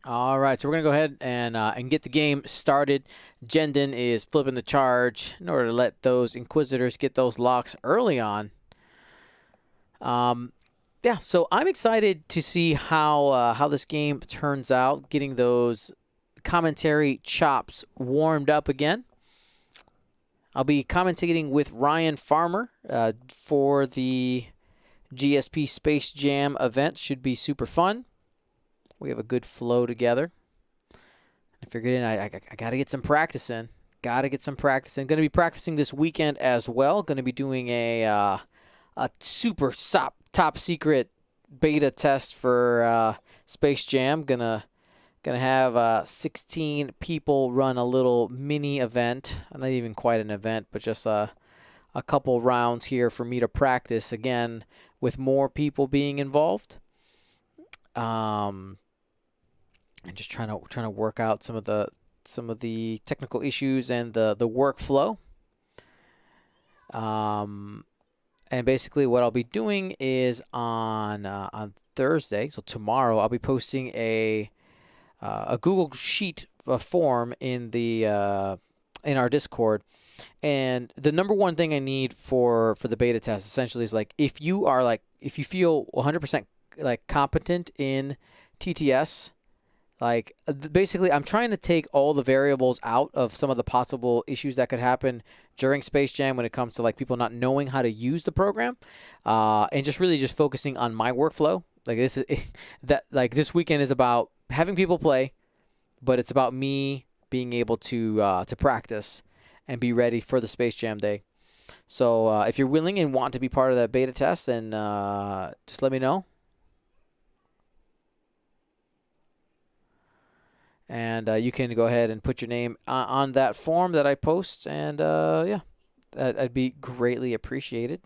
All right, so we're gonna go ahead and get the game started. Jendon is flipping the charge in order to let those Inquisitors get those locks early on. Yeah, so I'm excited to see how this game turns out. Getting those commentary chops warmed up again. I'll be commentating with Ryan Farmer for the GSP Space Jam event. Should be super fun. We have a good flow together. I figured I got to get some practice in. Got to get some practice in. Going to be practicing this weekend as well. Going to be doing a super top secret beta test for Space Jam. Gonna have 16 people run a little mini event. Not even quite an event, but just a couple rounds here for me to practice again with more people being involved. And just trying to work out some of the technical issues and the workflow. And basically what I'll be doing is on Thursday, so tomorrow, I'll be posting a Google Sheet form in our Discord. And the number one thing I need for the beta test essentially is if you feel 100% competent in TTS. Basically, I'm trying to take all the variables out of some of the possible issues that could happen during Space Jam when it comes to people not knowing how to use the program, and just really just focusing on my workflow. This weekend is about having people play, but it's about me being able to practice and be ready for the Space Jam day. So if you're willing and want to be part of that beta test, then just let me know. And you can go ahead and put your name on that form that I post. And, yeah, that'd be greatly appreciated.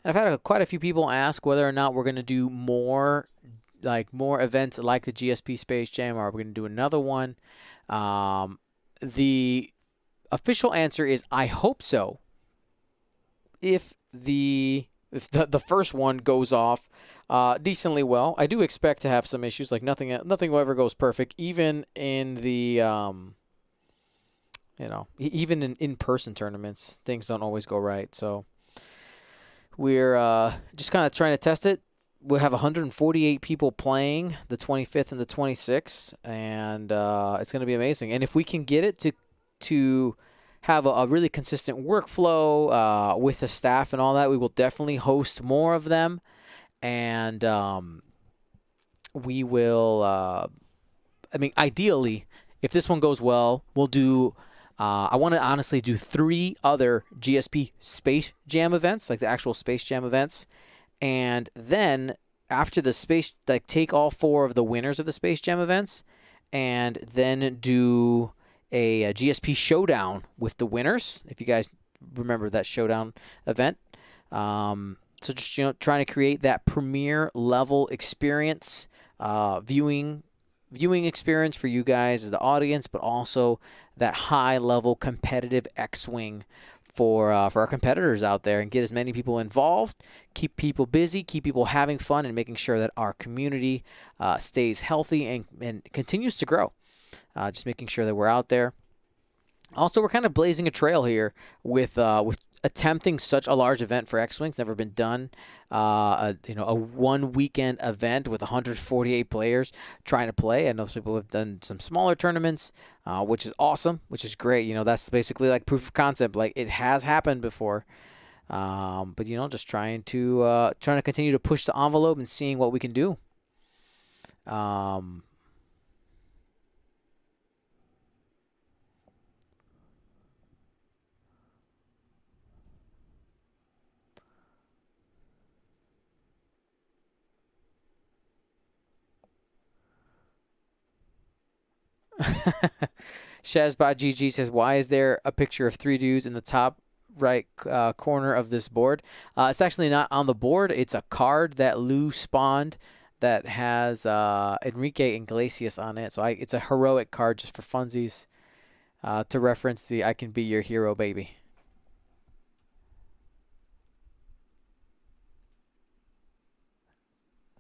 And I've had quite a few people ask whether or not we're going to do more events like the GSP Space Jam, or are we going to do another one? The official answer is I hope so. If the first one goes off decently well, I do expect to have some issues. Nothing ever goes perfect, even in the even in in-person tournaments, things don't always go right. So we're just kind of trying to test it. We'll have 148 people playing the 25th and the 26th, and it's going to be amazing. And if we can get it to have a really consistent workflow with the staff and all that, we will definitely host more of them. And we will, ideally, if this one goes well, we'll do, I want to honestly do 3 other GSP Space Jam events, like the actual Space Jam events. And then after the space, take all 4 of the winners of the Space Jam events, and then do a GSP showdown with the winners. If you guys remember that showdown event, so just trying to create that premier level experience, viewing experience for you guys as the audience, but also that high level competitive X-Wing for our competitors out there, and get as many people involved, keep people busy, keep people having fun, and making sure that our community stays healthy and continues to grow. Just making sure that we're out there. Also, we're kind of blazing a trail here with attempting such a large event for X-Wing. It's never been done. A one weekend event with 148 players trying to play. I know people have done some smaller tournaments, which is awesome, which is great. That's basically like proof of concept. It has happened before. But just trying to continue to push the envelope and seeing what we can do. Shazbot GG says, why is there a picture of 3 dudes in the top right corner of this board? It's actually not on the board. It's a card that Lou spawned that has Enrique Iglesias on it. So it's a heroic card just for funsies, to reference the "I can be your hero, baby."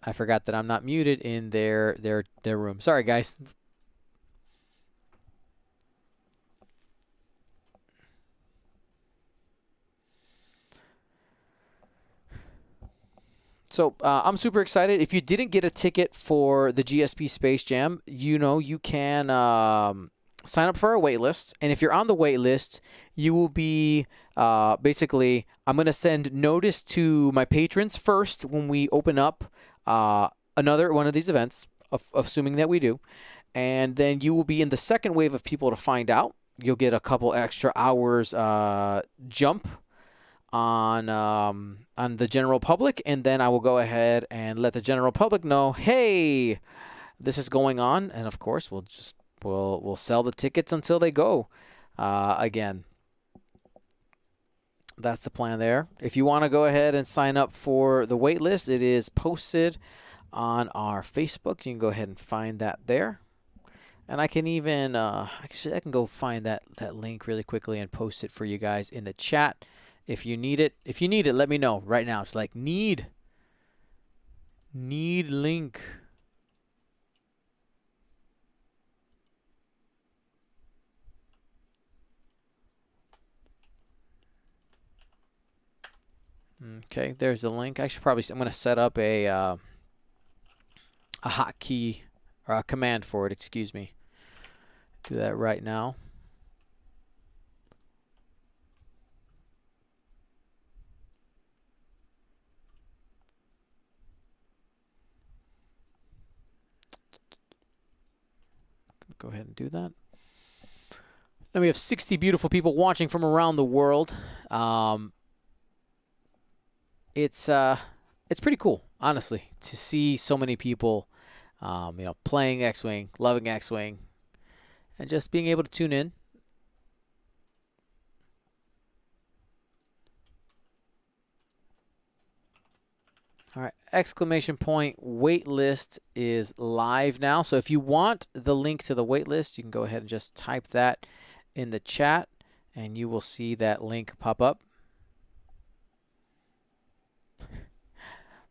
I forgot that I'm not muted in their room. Sorry, guys. So I'm super excited. If you didn't get a ticket for the GSP Space Jam, you can sign up for our wait list. And if you're on the wait list, you will be basically, I'm going to send notice to my patrons first when we open up another one of these events, assuming that we do. And then you will be in the second wave of people to find out. You'll get a couple extra hours jump on the general public, and then I will go ahead and let the general public know, hey, this is going on, and of course we'll sell the tickets until they go again. That's the plan there. If you want to go ahead and sign up for the wait list, it is posted on our Facebook. You can go ahead and find that there. And I can even actually I can go find that link really quickly and post it for you guys in the chat. If you need it, let me know right now. It's like need link. Okay, there's the link. I'm going to set up a hotkey or a command for it. Excuse me. Do that right now. Go ahead and do that. Now we have 60 beautiful people watching from around the world. It's pretty cool, honestly, to see so many people, playing X-Wing, loving X-Wing, and just being able to tune in. All right, exclamation point, wait list is live now. So if you want the link to the wait list, you can go ahead and just type that in the chat, and you will see that link pop up.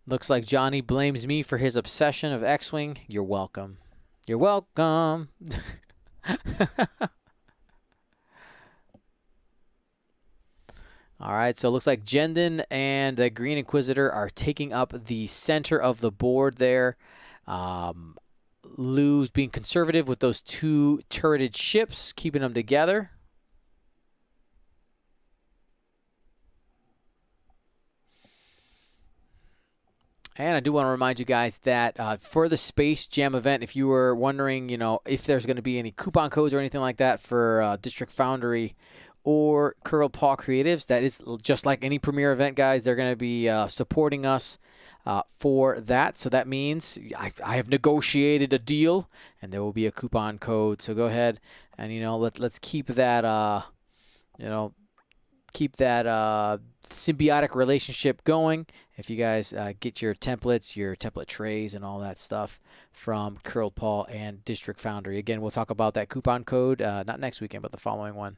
Looks like Johnny blames me for his obsession of X-Wing. You're welcome. You're welcome. All right, so it looks like Jendon and the Green Inquisitor are taking up the center of the board there. Lou's being conservative with those two turreted ships, keeping them together. And I do want to remind you guys that for the Space Jam event, if you were wondering, if there's going to be any coupon codes or anything like that for District Foundry or Curl Paw Creatives, that is just like any premier event, guys. They're going to be supporting us for that. So that means I have negotiated a deal, and there will be a coupon code. So go ahead and let's keep that keep that symbiotic relationship going. If you guys get your templates, your template trays, and all that stuff from Curled Paw and District Foundry. Again, we'll talk about that coupon code not next weekend, but the following one.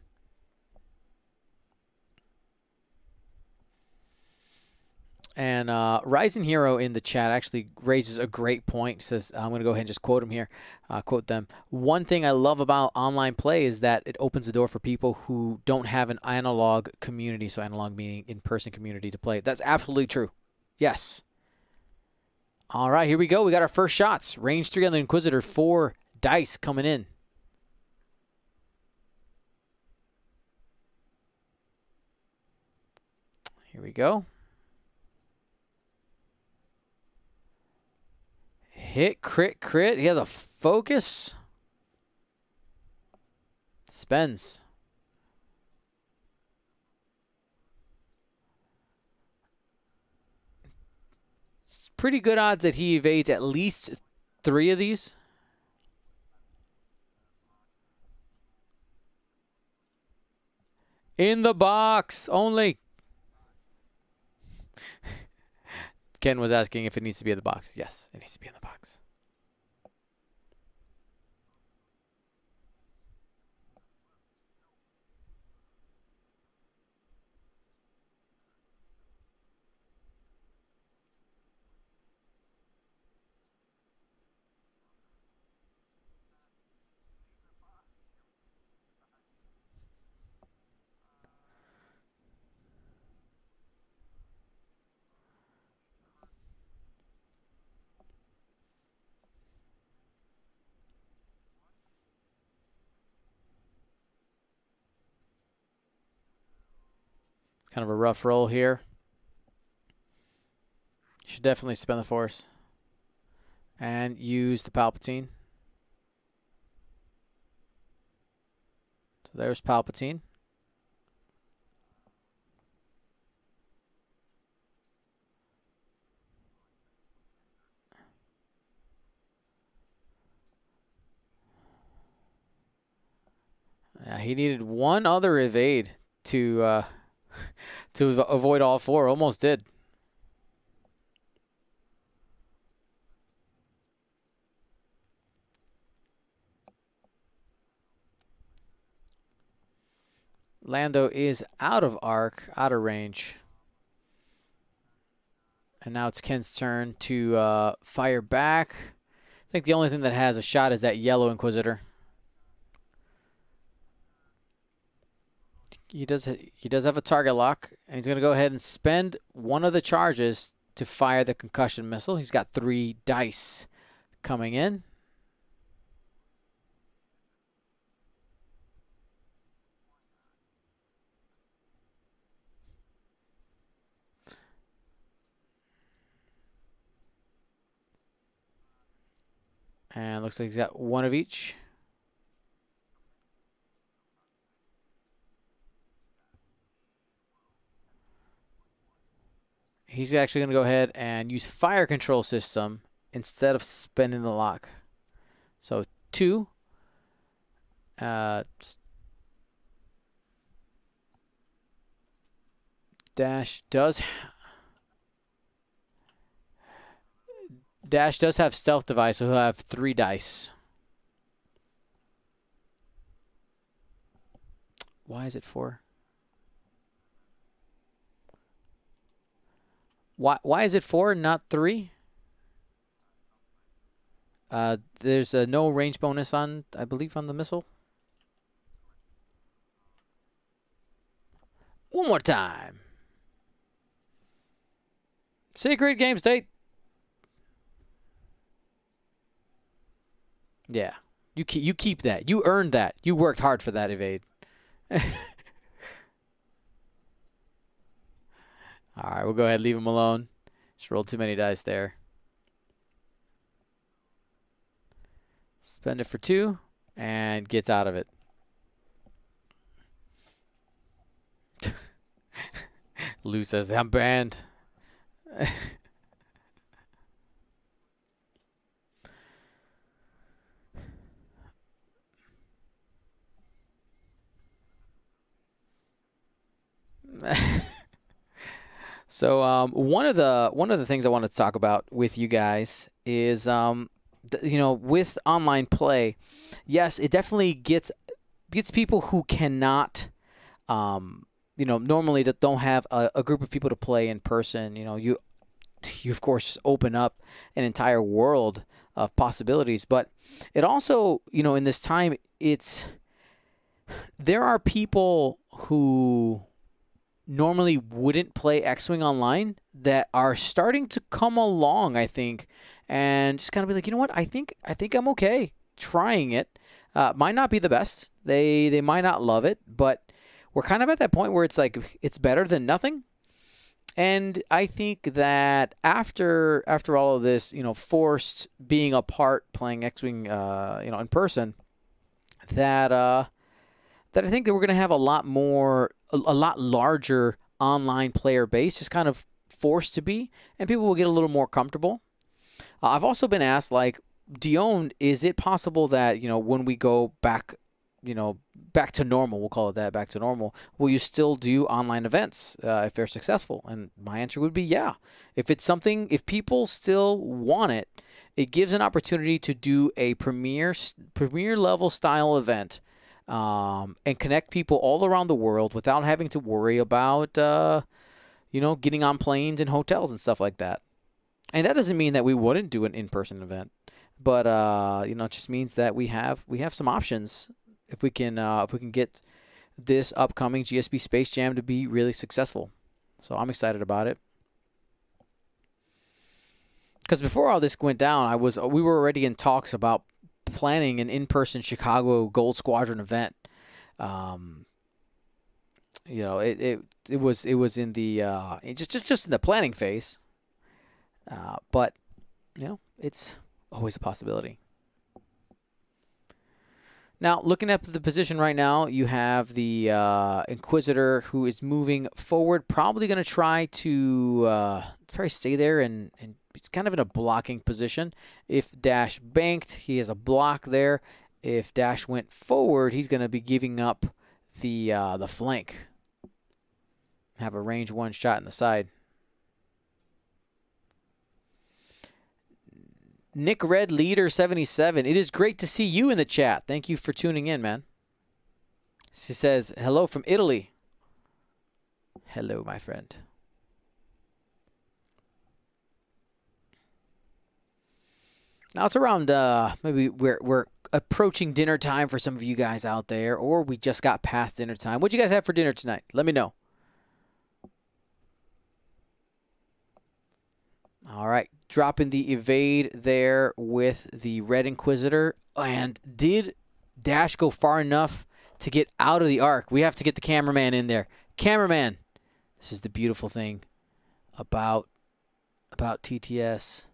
And Rising Hero in the chat actually raises a great point. He says, I'm going to go ahead and just quote him here. Quote them. One thing I love about online play is that it opens the door for people who don't have an analog community, so analog meaning in-person community, to play. That's absolutely true. Yes. All right, here we go. We got our first shots. Range 3 on the Inquisitor, 4 dice coming in. Here we go. Hit, crit, crit. He has a focus. Spends. It's pretty good odds that he evades at least 3 of these. In the box only. Ken was asking if it needs to be in the box. Yes, it needs to be in the box. Kind of a rough roll here. You should definitely spend the force. And use the Palpatine. So there's Palpatine. He needed one other evade to avoid all four. Almost did. Lando is out of arc, out of range. And now it's Ken's turn to fire back. I think the only thing that has a shot is that yellow Inquisitor. He does have a target lock, and he's going to go ahead and spend one of the charges to fire the concussion missile. He's got 3 dice coming in. And looks like he's got one of each. He's actually going to go ahead and use fire control system instead of spending the lock. So 2. Dash does have stealth device, so he'll have 3 dice. Why is it 4? Why is it 4, not 3? There's a no range bonus on, I believe, on the missile. One more time. Secret game state. Yeah, you keep that. You earned that. You worked hard for that evade. All right, we'll go ahead and leave him alone. Just rolled too many dice there. Spend it for 2 and gets out of it. Lou says, I'm banned. So one of the things I want to talk about with you guys is with online play, yes, it definitely gets people who cannot normally that don't have a group of people to play in person. You of course open up an entire world of possibilities, but it also in this time there are people who normally wouldn't play X-Wing online that are starting to come along, I think, and just kind of be like, you know what, I think I'm okay trying it. Might not be the best. They might not love it, but we're kind of at that point where it's like it's better than nothing. And I think that after all of this, forced being apart playing X-Wing, in person, that I think that we're going to have a lot larger online player base, just kind of forced to be, and people will get a little more comfortable. I've also been asked, like, Dion, is it possible that when we go back you know, back to normal, we'll call it that, back to normal, will you still do online events if they're successful? And my answer would be yeah. If it's something, if people still want it, it gives an opportunity to do a premier level style event and connect people all around the world without having to worry about, you know, getting on planes and hotels and stuff like that. And that doesn't mean that we wouldn't do an in-person event, but you know, it just means that we have some options if we can get this upcoming GSP Space Jam to be really successful. So I'm excited about it. Because before all this went down, we were already in talks about planning an in-person Chicago Gold Squadron event. You know, it was in the just in the planning phase. But you know, it's always a possibility. Now, looking at the position right now, you have the Inquisitor who is moving forward, probably going to try to stay there, and it's kind of in a blocking position. If Dash banked, he has a block there. If Dash went forward, he's going to be giving up the flank. Have a range 1 shot in the side. Nick Red Leader 77. It is great to see you in the chat. Thank you for tuning in, man. She says, hello from Italy. Hello, my friend. Now it's around, maybe we're approaching dinner time for some of you guys out there, or we just got past dinner time. What'd you guys have for dinner tonight? Let me know. All right, dropping the evade there with the Red Inquisitor. And did Dash go far enough to get out of the arc? We have to get the cameraman in there. Cameraman. This is the beautiful thing about TTS.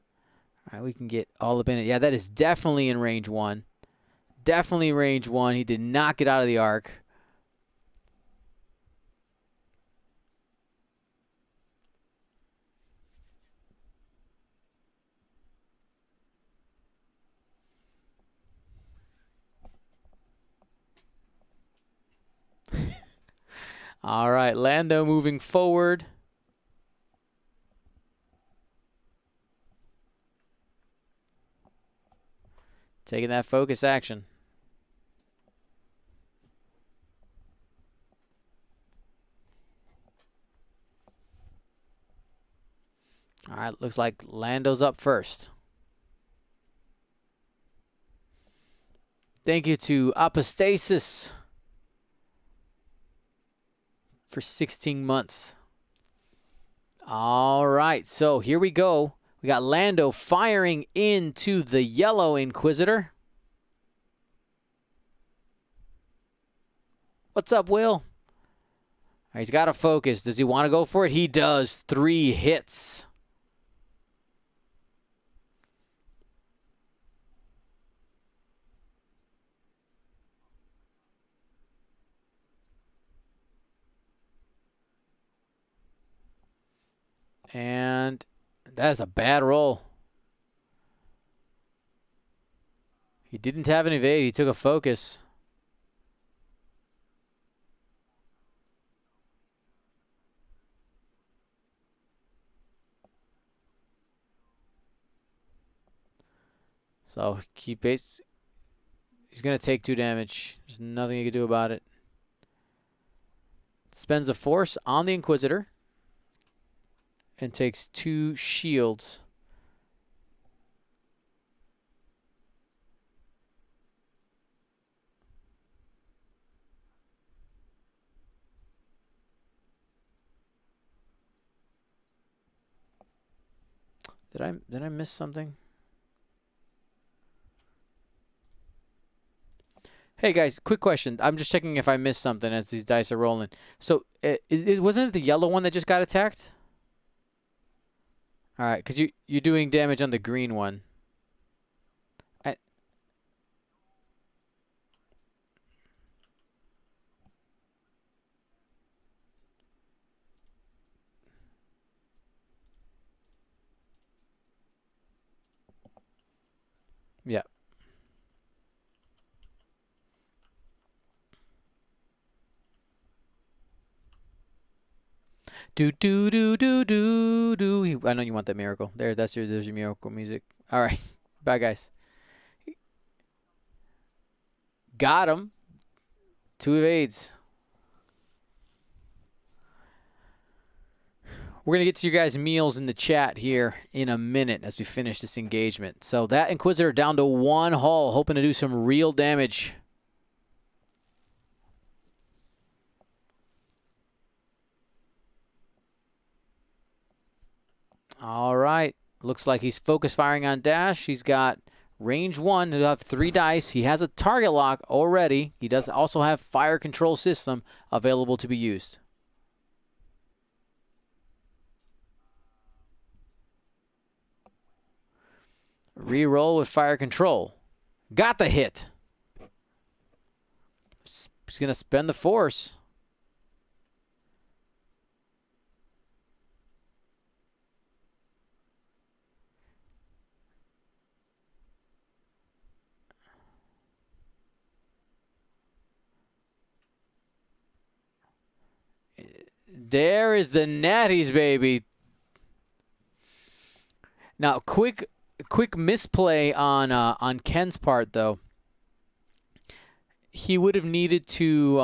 All right, we can get all up in it. Yeah, that is definitely in range 1. Definitely range 1. He did not get out of the arc. All right, Lando moving forward. Taking that focus action. All right, looks like Lando's up first. Thank you to Apostasis for 16 months. All right, so here we go. We got Lando firing into the yellow Inquisitor. What's up, Will? All right, he's got to focus. Does he want to go for it? He does. 3 hits. And that is a bad roll. He didn't have an evade. He took a focus. So keep pace. He's going to take 2 damage. There's nothing you can do about it. Spends a force on the Inquisitor and takes 2 shields. Did I miss something? Hey guys, quick question. I'm just checking if I missed something as these dice are rolling. So, wasn't it the yellow one that just got attacked? All right, because you're doing damage on the green one. Yeah. Do do do do do do. I know you want that miracle. There's your miracle music. All right, bye guys. Got him. 2 evades. We're going to get to your guys' meals in the chat here in a minute as we finish this engagement. So that Inquisitor down to 1 hull, hoping to do some real damage. All right. Looks like he's focus firing on dash. He's got range 1. He'll have 3 dice. He has a target lock already. He does also have fire control system available to be used. Reroll with fire control. Got the hit. He's going to spend the force. There is the natties, baby. Now, quick misplay on Ken's part, though. He would have needed to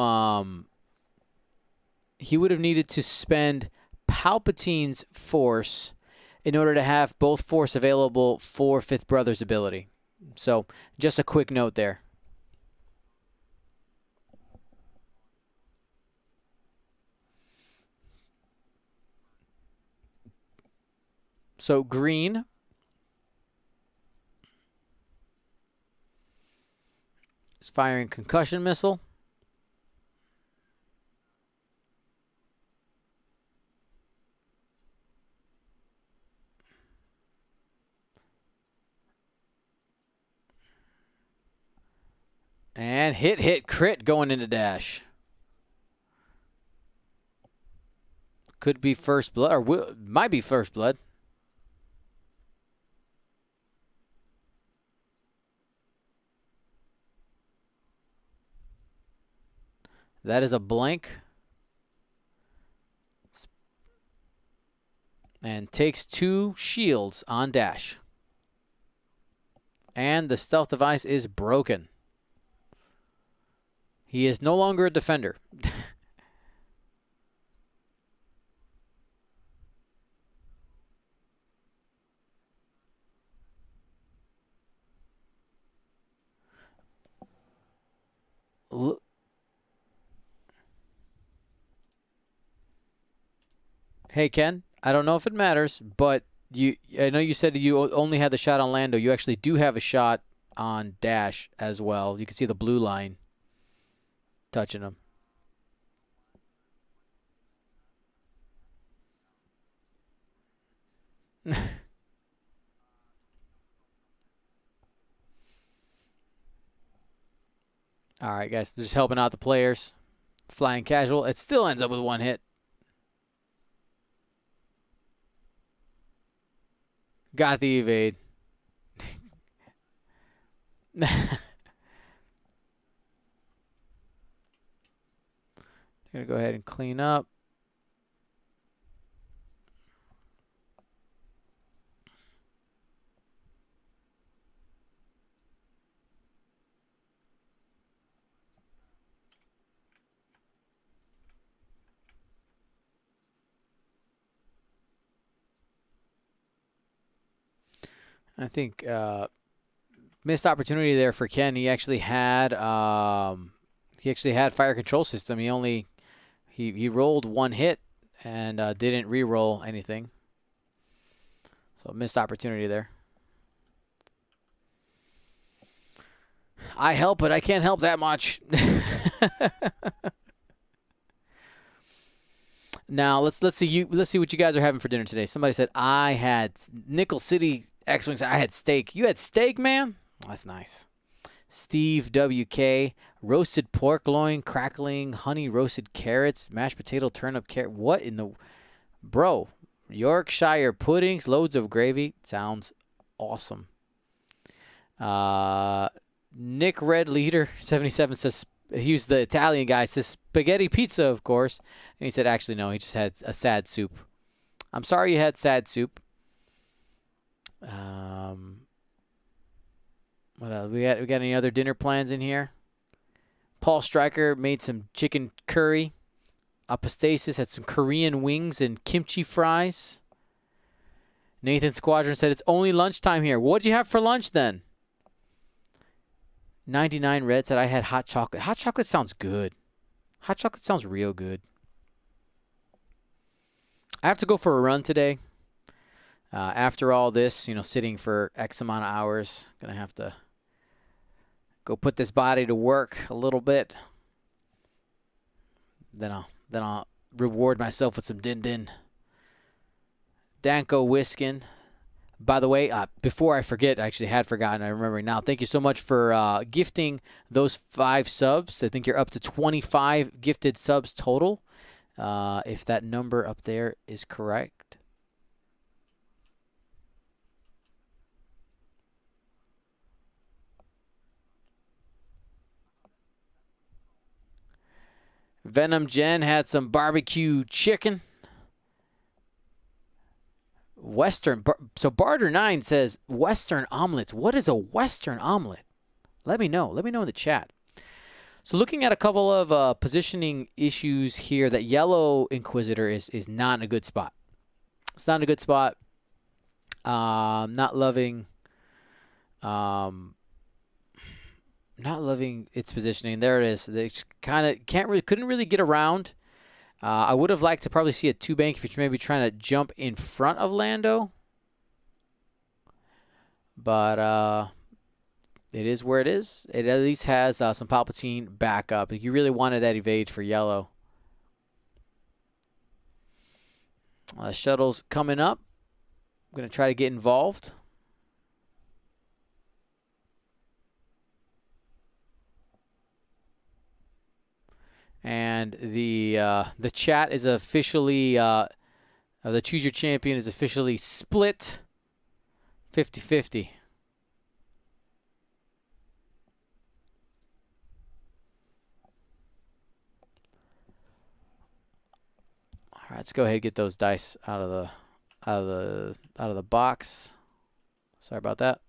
spend Palpatine's force in order to have both force available for Fifth Brother's ability. So, just a quick note there. So green is firing concussion missile. And hit, crit going into dash. Could be first blood, or might be first blood. That is a blank. And takes 2 shields on dash. And the stealth device is broken. He is no longer a defender. Hey, Ken, I don't know if it matters, but I know you said you only had the shot on Lando. You actually do have a shot on Dash as well. You can see the blue line touching him. All right, guys, just helping out the players. Flying casual. It still ends up with 1 hit. Got the evade. Gonna go ahead and clean up. I think missed opportunity there for Ken. He actually had fire control system. He rolled 1 hit and didn't re-roll anything. So missed opportunity there. I help, but I can't help that much. Now let's see what you guys are having for dinner today. Somebody said I had Nickel City X-Wings. I had steak. You had steak, man? Oh, that's nice. Steve WK, roasted pork loin, crackling, honey roasted carrots, mashed potato, turnip, carrot. What in the bro? Yorkshire puddings, loads of gravy. Sounds awesome. Nick Red Leader 77 says he was the Italian guy, says spaghetti pizza, of course. And he said, actually, no, he just had a sad soup. I'm sorry you had sad soup. What else? We got any other dinner plans in here? Paul Stryker made some chicken curry. Apostasis had some Korean wings and kimchi fries. Nathan Squadron said, it's only lunchtime here. What'd you have for lunch then? 99 Red said, I had hot chocolate. Hot chocolate sounds good. Hot chocolate sounds real good. I have to go for a run today. After all this, sitting for X amount of hours, going to have to go put this body to work a little bit. Then I'll reward myself with some din-din. Danko Wiskin. By the way, before I forget, I actually had forgotten. I remember now. Thank you so much for gifting those 5 subs. I think you're up to 25 gifted subs total, if that number up there is correct. Venom Jen had some barbecue chicken. Western. So Barter9 says Western omelets. What is a Western omelet? Let me know. Let me know in the chat. So looking at a couple of positioning issues here, that yellow Inquisitor is not in a good spot. It's not in a good spot. Not loving its positioning. There it is. It's couldn't really get around. I would have liked to probably see a 2-bank if you're maybe trying to jump in front of Lando. But it is where it is. It at least has some Palpatine backup. If you really wanted that evade for yellow. Shuttle's coming up. I'm going to try to get involved. And the chat is officially, the Choose Your Champion is officially split 50-50. All right, let's go ahead and get those dice out of the box. Sorry about that.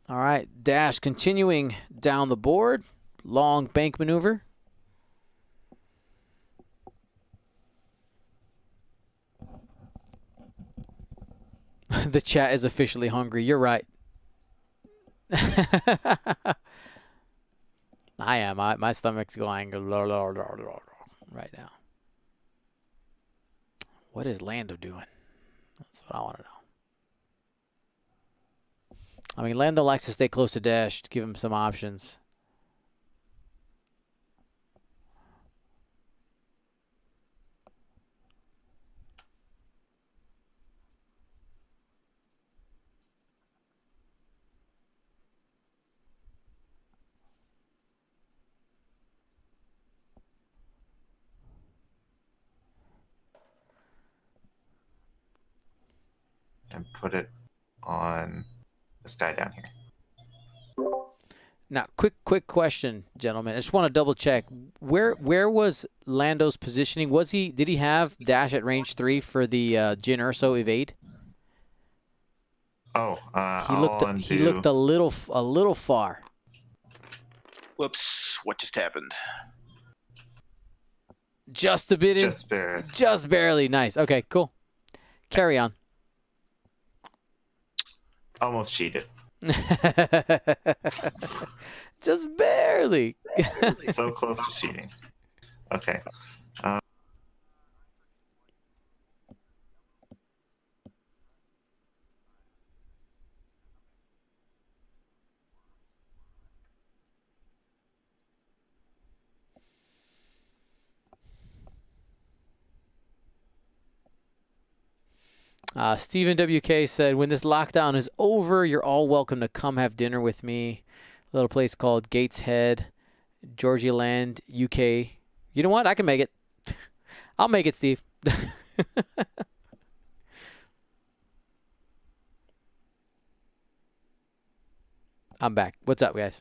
All right, Dash continuing down the board. Long bank maneuver. The chat is officially hungry. You're right. I am. My stomach's going right now. What is Lando doing? That's what I want to know. I mean, Lando likes to stay close to Dash to give him some options. And put it on this guy down here. Now, quick question, gentlemen. I just want to double check. Where was Lando's positioning? Did he have Dash at range 3 for the Jyn Erso evade? Oh, he looked a little far. Whoops! What just happened? Just a bit. Just barely. Just barely. Nice. Okay, cool. Carry on. Almost cheated. Just barely. So close to cheating. Okay. Stephen WK said, when this lockdown is over, you're all welcome to come have dinner with me. A little place called Gateshead, Georgia Land, UK. You know what? I can make it. I'll make it, Steve. I'm back. What's up, guys?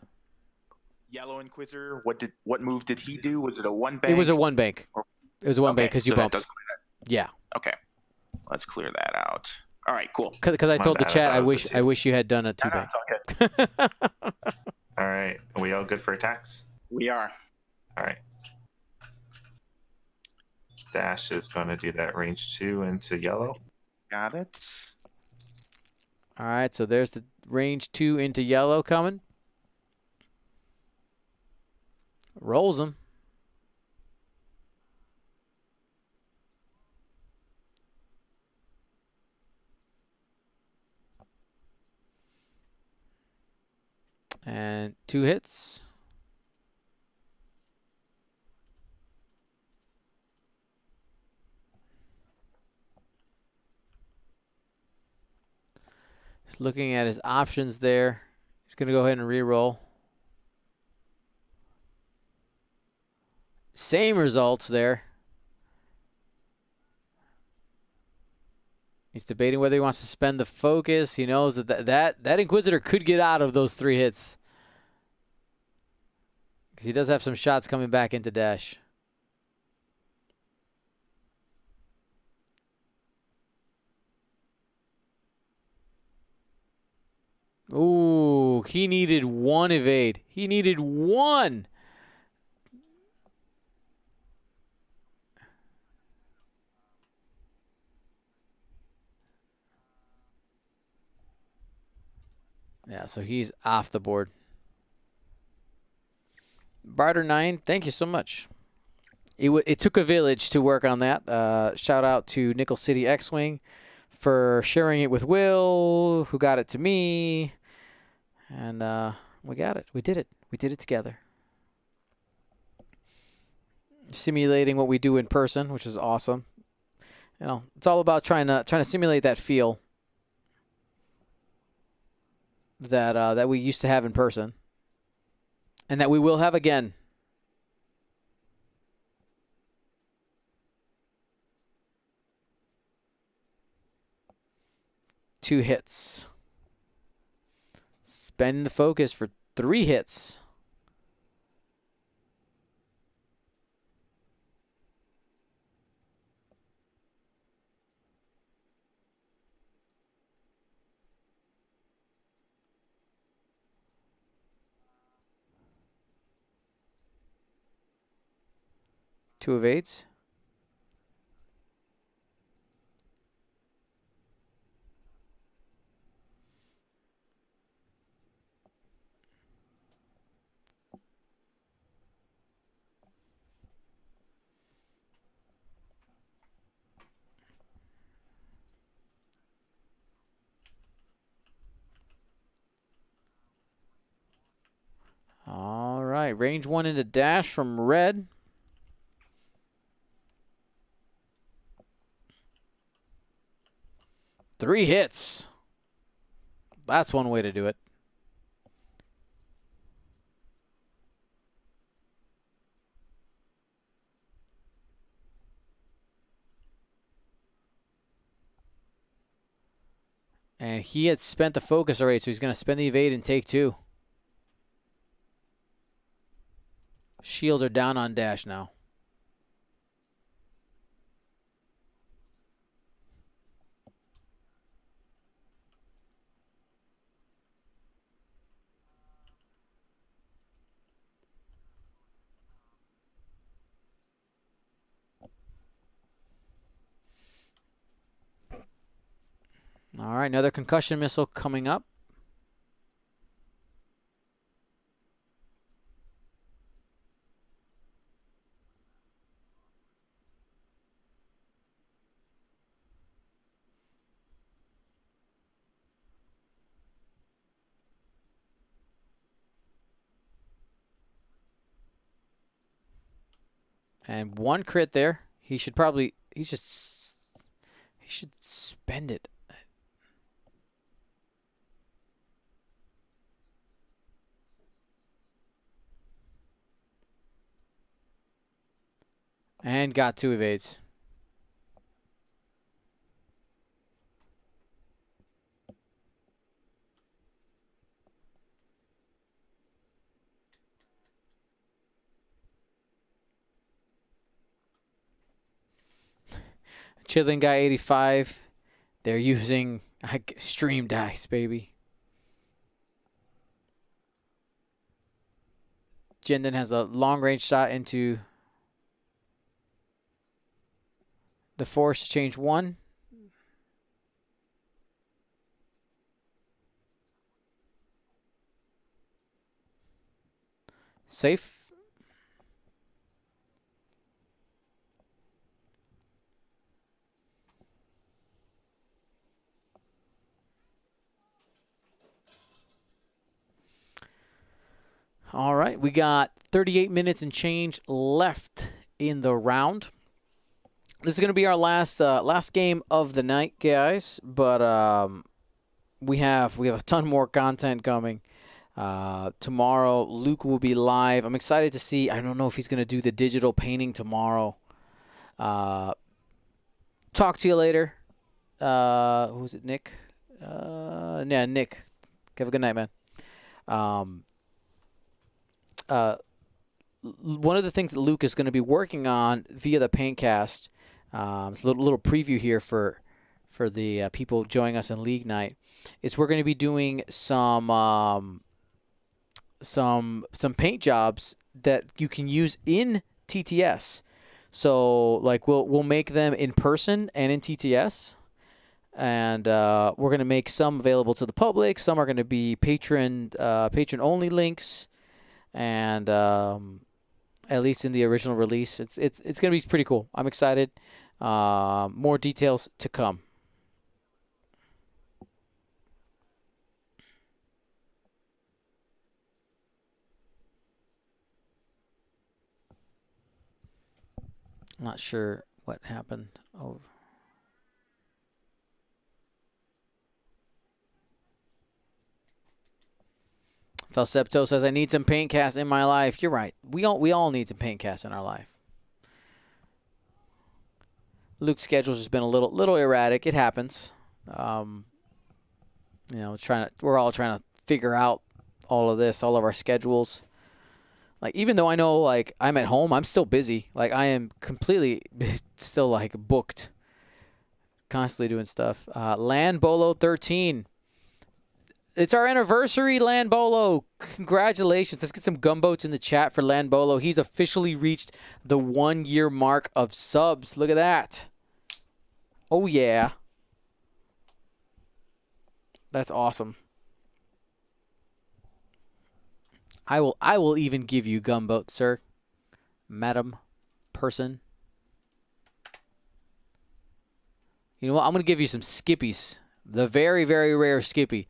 Yellow Inquisitor. What move did he do? Was it a one bank? It was a 1 bank. It was a 1 bank because you so that bumped. does clear that. Yeah. Okay. Let's clear that out. All right, cool. Because I My told the bad, I chat thought I it was a wish two. you had done a 2 No, no, bank. it's all good. All right. Are we all good for attacks? We are. All right. Dash is going to do that range 2 into yellow. Got it. All right, so there's the range 2 into yellow coming. Rolls them. And 2 hits. He's looking at his options there. He's going to go ahead and re-roll. Same results there. He's debating whether he wants to spend the focus. He knows that Inquisitor could get out of those 3 hits. Because he does have some shots coming back into dash. Ooh, he needed 1 evade. He needed 1. Yeah, so he's off the board. Barter9, thank you so much. It took a village to work on that. Shout out to Nickel City X-Wing for sharing it with Will, who got it to me. And we got it. We did it. We did it together. Simulating what we do in person, which is awesome. You know, it's all about trying to simulate that feel that we used to have in person, and that we will have again. Two hits. Spend the focus for 3 hits. Two evades. All right, range 1 into dash from red. Three hits. That's one way to do it. And he had spent the focus already, so he's going to spend the evade and take 2. Shields are down on dash now. All right, another concussion missile coming up. And 1 crit there. He should spend it. And got 2 evades. Chilling Guy 85. They're using stream dice, baby. Jindin has a long-range shot into the force to change 1. Safe. All right, we got 38 minutes and change left in the round. This is going to be our last game of the night, guys. But we have a ton more content coming. Tomorrow, Luke will be live. I'm excited to see. I don't know if he's going to do the digital painting tomorrow. Talk to you later. Who's it, Nick? Yeah, Nick. Have a good night, man. One of the things that Luke is going to be working on via the Paintcast, it's a little preview here for the people joining us in League Night, is we're going to be doing some paint jobs that you can use in TTS. So like we'll make them in person and in TTS. And we're going to make some available to the public. Some are going to be patron only links. And at least in the original release, it's going to be pretty cool. I'm excited. More details to come. Not sure what happened. Oh. Felsepto says, I need some paint cast in my life. You're right. We all need some paint cast in our life. Luke's schedule's just been a little erratic. It happens. You know, we're all trying to figure out all of this, all of our schedules. Like, even though I know, like, I'm at home, I'm still busy. Like, I am completely still, like, booked. Constantly doing stuff. Landbolo 13. It's our anniversary, Landbolo. Congratulations. Let's get some gumboats in the chat for Landbolo. He's officially reached the 1-year mark of subs. Look at that. Oh, yeah. That's awesome. I will even give you gumboat, sir. Madam person. You know what? I'm going to give you some skippies. The very, very rare skippy.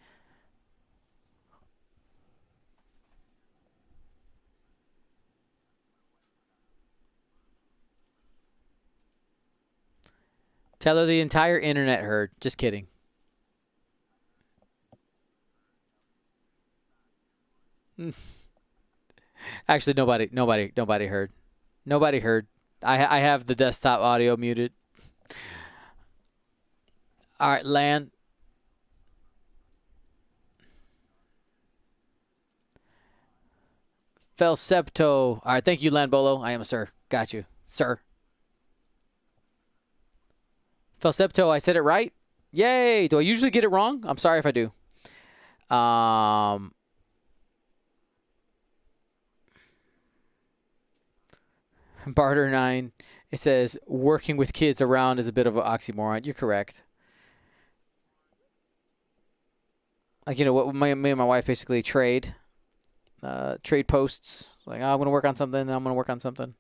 Tell her the entire internet heard. Just kidding. Actually, nobody heard. Nobody heard. I have the desktop audio muted. All right, Lan. Felsepto. All right, thank you, Landbolo. I am a sir. Got you, sir. Felsepto, I said it right. Yay! Do I usually get it wrong? I'm sorry if I do. Barter 9. It says working with kids around is a bit of an oxymoron. You're correct. Like, you know what? Me and my wife basically trade posts. Like, oh, I'm gonna work on something, then I'm gonna work on something.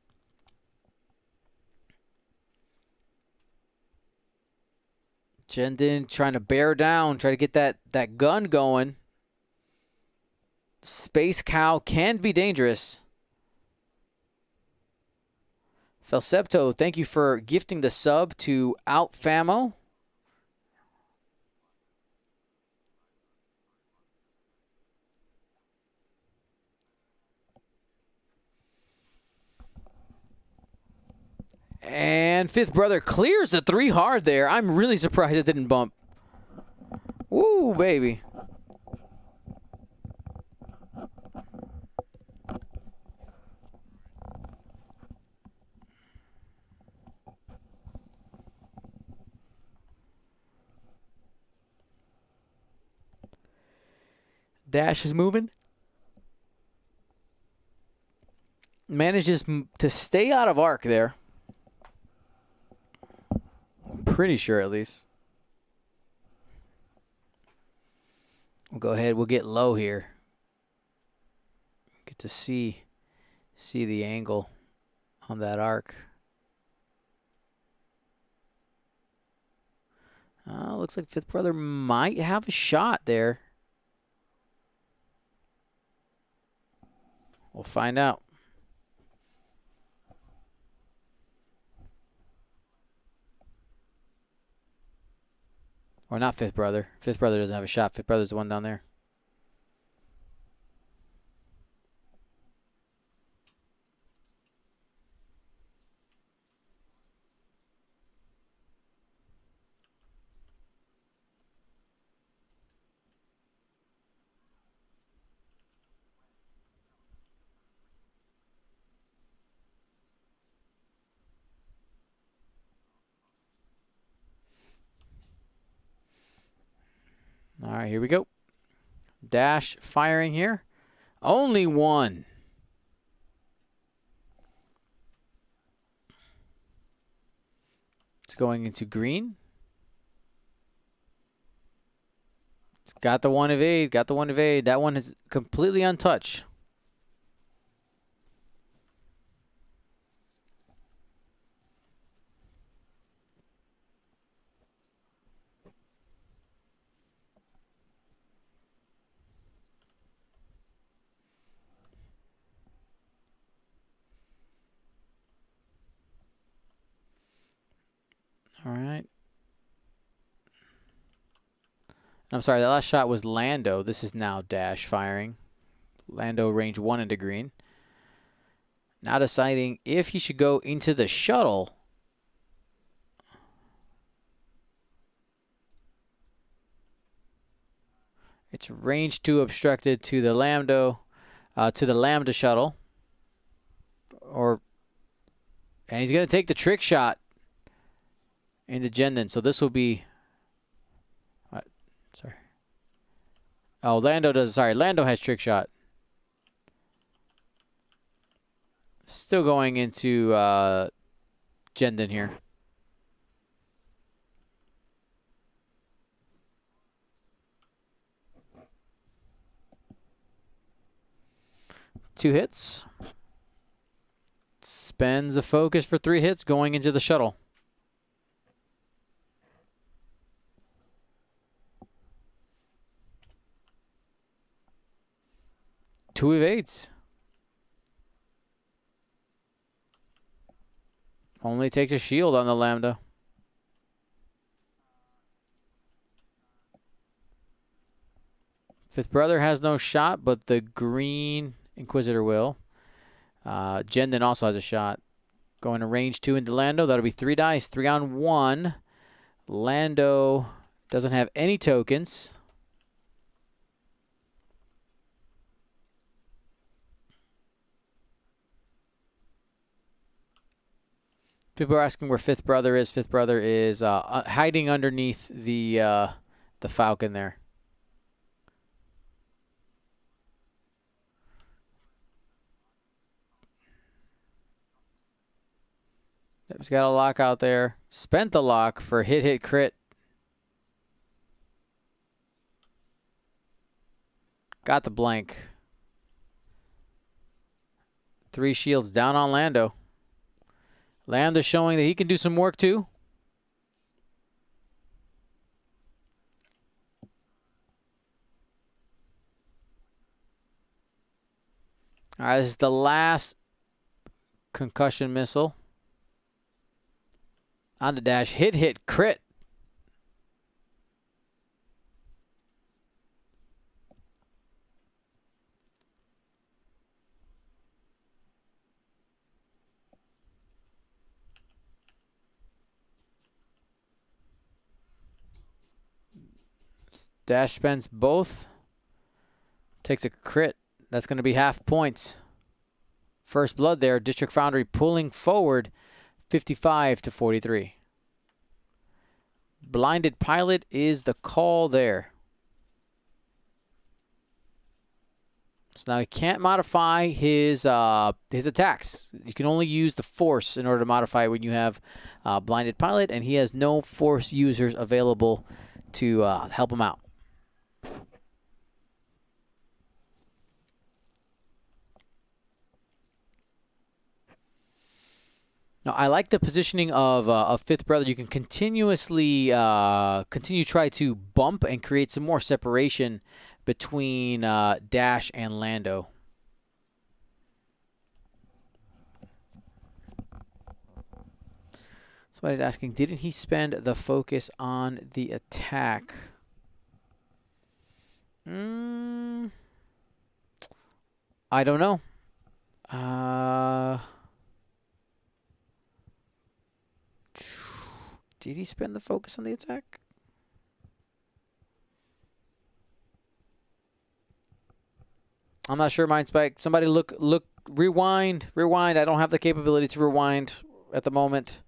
Jendin trying to bear down, try to get that gun going. Space Cow can be dangerous. Felsepto, thank you for gifting the sub to Outfamo. And Fifth Brother clears the 3 hard there. I'm really surprised it didn't bump. Woo, baby. Dash is moving. Manages to stay out of arc there. Pretty sure, at least. We'll go ahead. We'll get low here. Get to see the angle on that arc. Looks like Fifth Brother might have a shot there. We'll find out. Or not Fifth Brother. Fifth Brother doesn't have a shot. Fifth Brother's the one down there. All right, here we go. Dash firing here. Only one. It's going into green. It's got the one evade. Got the one evade. That one is completely untouched. All right. I'm sorry, that last shot was Lando. This is now Dash firing. Lando range 1 into green. Now deciding if he should go into the shuttle. It's range 2 obstructed to the Lambda shuttle. And he's going to take the trick shot into Jendon. So this will be... sorry. Oh, Lando has trick shot. Still going into Jendon here. Two hits. Spends a focus for 3 hits going into the shuttle. Two evades. Only takes a shield on the Lambda. Fifth Brother has no shot, but the green Inquisitor will. Jendon also has a shot. Going to range 2 into Lando. That'll be 3 dice. 3 on 1. Lando doesn't have any tokens. People are asking where Fifth Brother is. Fifth Brother is hiding underneath the Falcon there. He's got a lock out there. Spent the lock for hit crit. Got the blank. 3 shields down on Lando. Lando showing that he can do some work too. All right, this is the last concussion missile. On the dash, hit, crit. Dash spends both. Takes a crit. That's going to be half points. First blood there. District Foundry pulling forward 55 to 43. Blinded Pilot is the call there. So now he can't modify his attacks. You can only use the force in order to modify when you have blinded pilot, and he has no force users available to help him out. Now, I like the positioning of Fifth Brother. You can continuously try to bump and create some more separation between Dash and Lando. Somebody's asking, didn't he spend the focus on the attack? I don't know. Did he spend the focus on the attack? I'm not sure, Mindspike. Somebody look, rewind. I don't have the capability to rewind at the moment.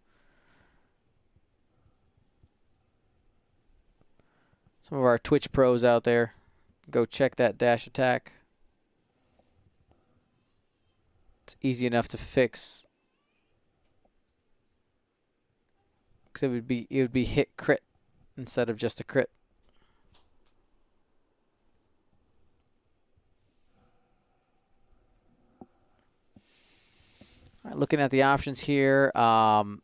Some of our Twitch pros out there, go check that dash attack. It's easy enough to fix. Because it would be hit crit instead of just a crit. All right, looking at the options here. Remember,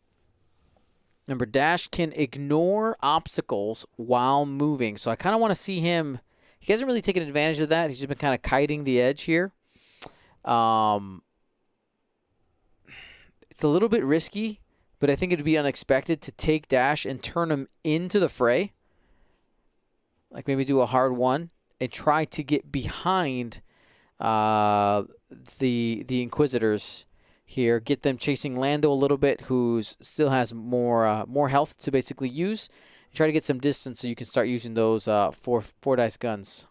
Dash can ignore obstacles while moving. So I kind of want to see him. He hasn't really taken advantage of that. He's just been kind of kiting the edge here. It's a little bit risky, but I think it would be unexpected to take Dash and turn him into the fray. Like maybe do a hard one and try to get behind the Inquisitors here, get them chasing Lando a little bit, who still has more health to basically use, and try to get some distance so you can start using those four dice guns.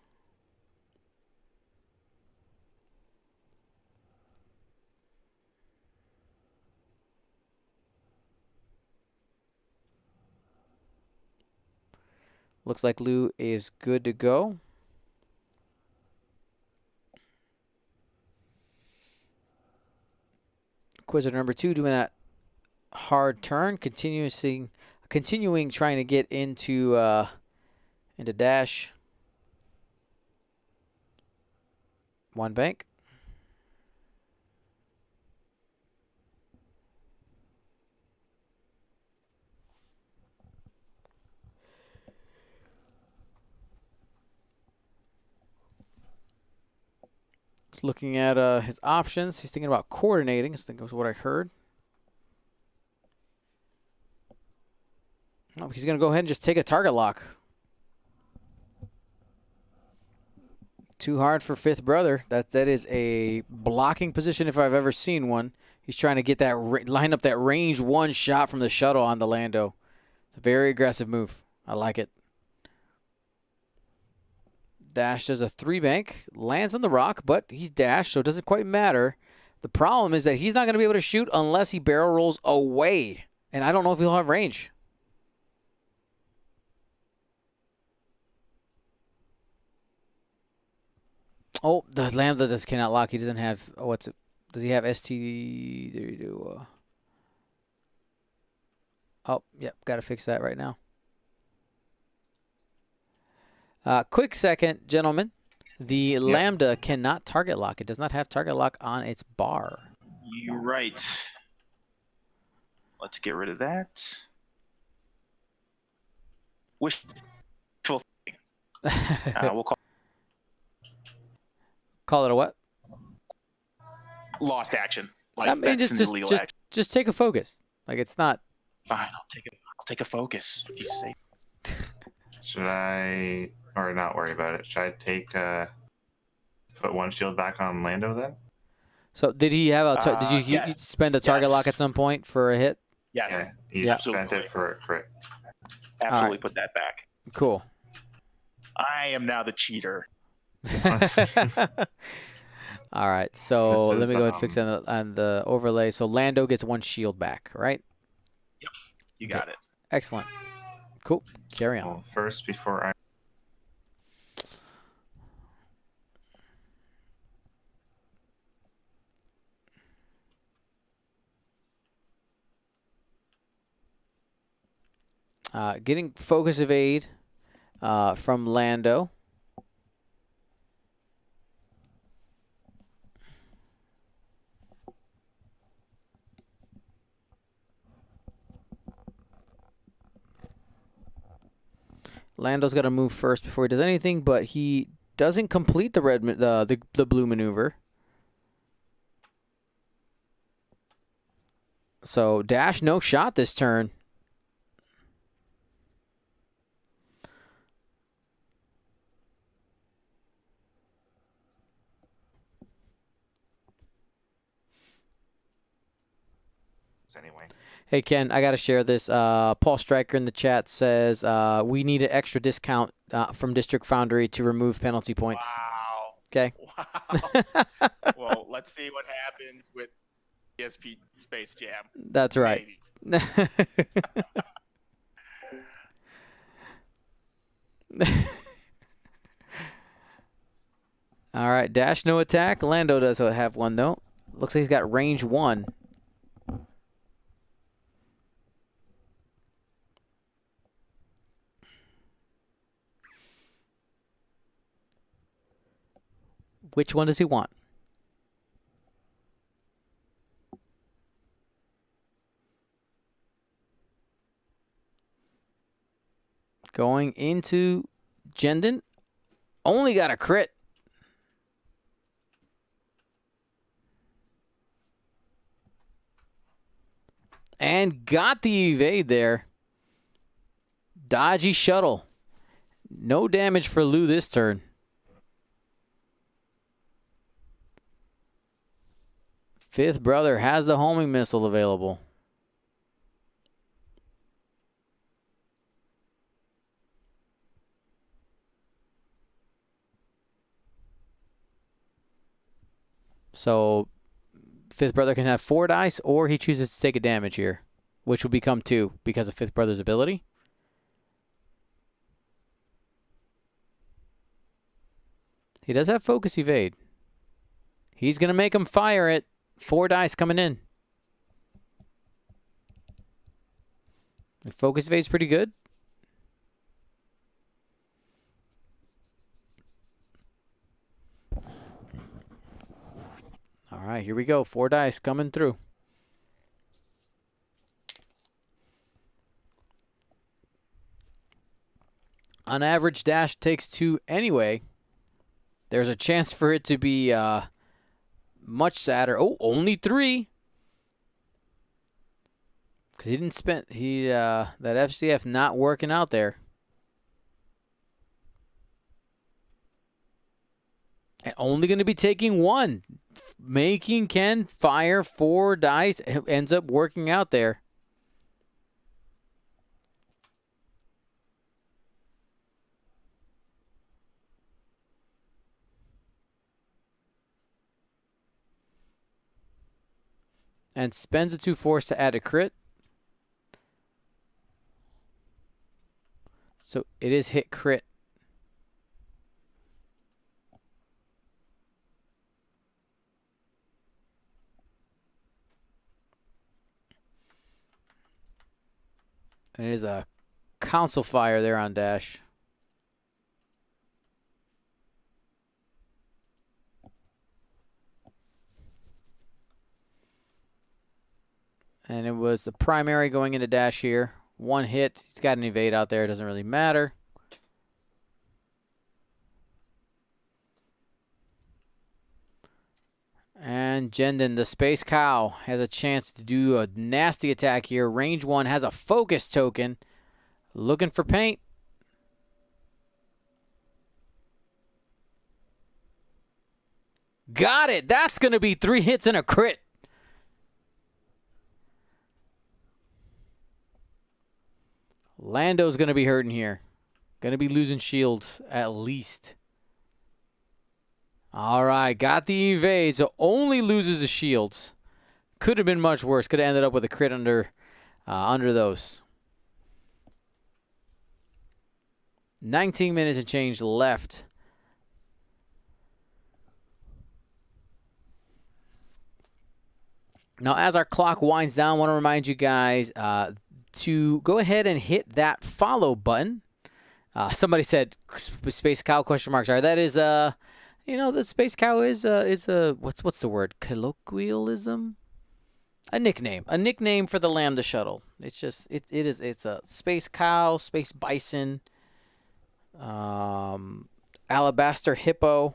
Looks like Lou is good to go. Inquisitor number 2 doing that hard turn, continuing trying to get into Dash. One bank. Looking at his options, he's thinking about coordinating. I think was what I heard. Oh, he's going to go ahead and just take a target lock. Too hard for Fifth Brother. That is a blocking position if I've ever seen one. He's trying to get that line up that range one shot from the shuttle on the Lando. It's a very aggressive move. I like it. Dash does a 3-bank, lands on the rock, but he's dashed, so it doesn't quite matter. The problem is that he's not going to be able to shoot unless he barrel rolls away, and I don't know if he'll have range. Oh, the Lambda just cannot lock. He doesn't have, does he have ST? There you do. Oh, yep, got to fix that right now. Quick second, gentlemen. The Lambda cannot target lock. It does not have target lock on its bar. You're right. Let's get rid of that. Wishful thinking. We'll call it a what? Lost action. Like, I mean, that's an illegal action. Just take a focus. Like, it's not. Fine, I'll take a focus. If you say. Should I, or not worry about it? Should I put one shield back on Lando then? So did he have a? Did you spend the target lock at some point for a hit? Yes. Yeah, he spent it for a crit. Absolutely, right. Put that back. Cool. I am now the cheater. All right, so let me go ahead and fix it on the overlay. So Lando gets one shield back, right? Yep, you got it. Excellent. Cool. Carry on. Well, first, before I... Getting focus evade from Lando. Lando's got to move first before he does anything, but he doesn't complete the blue maneuver. So Dash no shot this turn. Anyway. Hey, Ken, I got to share this. Paul Stryker in the chat says we need an extra discount from District Foundry to remove penalty points. Wow. Okay. Wow. Well, let's see what happens with ESP Space Jam. That's right. All right, Dash no attack. Lando does have one, though. Looks like he's got range 1. Which one does he want? Going into Jendon. Only got a crit. And got the evade there. Dodgy shuttle. No damage for Lou this turn. Fifth brother has the homing missile available. So fifth brother can have 4 dice, or he chooses to take a damage here, which will become 2 because of fifth brother's ability. He does have focus evade. He's going to make him fire it. 4 dice coming in. The focus evade's pretty good. All right, here we go. 4 dice coming through. On average, Dash takes 2 anyway. There's a chance for it to be much sadder. Oh, only 3. Because he didn't spend that FCF not working out there. And only going to be taking 1. Making Ken fire 4 dice ends up working out there. And spends a 2 force to add a crit. So it is hit crit. And it is a council fire there on Dash. And it was the primary going into Dash here. 1 hit. He's got an evade out there. It doesn't really matter. And Jendon, the Space Cow, has a chance to do a nasty attack here. Range 1 has a focus token. Looking for paint. Got it. That's going to be 3 hits and a crit. Lando's going to be hurting here. Going to be losing shields at least. All right, got the evade, so only loses the shields. Could have been much worse. Could have ended up with a crit under those. 19 minutes and change left. Now, as our clock winds down, I want to remind you guys, to go ahead and hit that follow button. Somebody said Space Cow question marks are. That is the Space Cow is what's the word? Colloquialism? A nickname for the Lambda shuttle. It's just it's a Space Cow, Space Bison, Alabaster Hippo.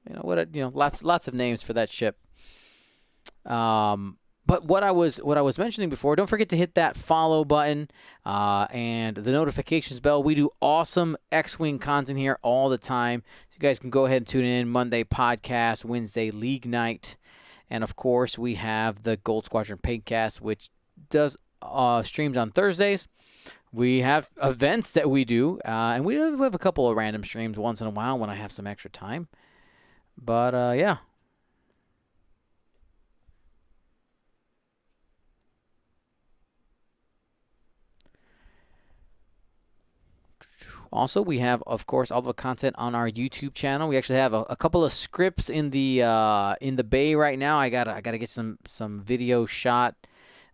Lots of names for that ship. But what I was mentioning before, don't forget to hit that follow button and the notifications bell. We do awesome X-Wing content here all the time. So you guys can go ahead and tune in. Monday podcast, Wednesday League Night. And, of course, we have the Gold Squadron Paintcast, which does streams on Thursdays. We have events that we do, and we have a couple of random streams once in a while when I have some extra time. But, yeah. Also, we have, of course, all the content on our YouTube channel. We actually have a couple of scripts in the bay right now. I gotta get some video shot.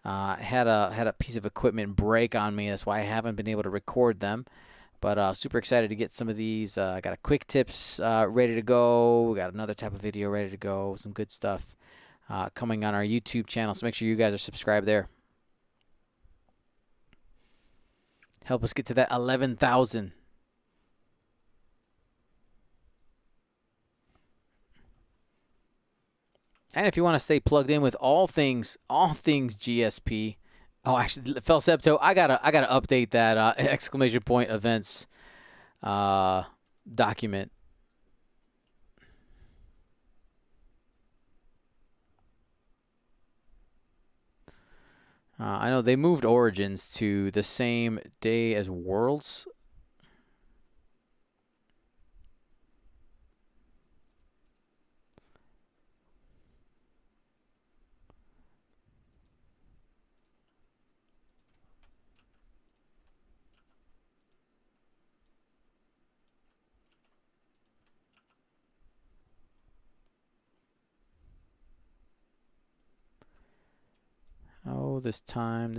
Had a piece of equipment break on me. That's why I haven't been able to record them. But super excited to get some of these. I got a quick tips ready to go. We got another type of video ready to go. Some good stuff coming on our YouTube channel. So make sure you guys are subscribed there. Help us get to that 11,000. And if you want to stay plugged in with all things GSP, actually, Felsepto, I gotta update that exclamation point events document. I know they moved Origins to the same day as Worlds. Oh, this time.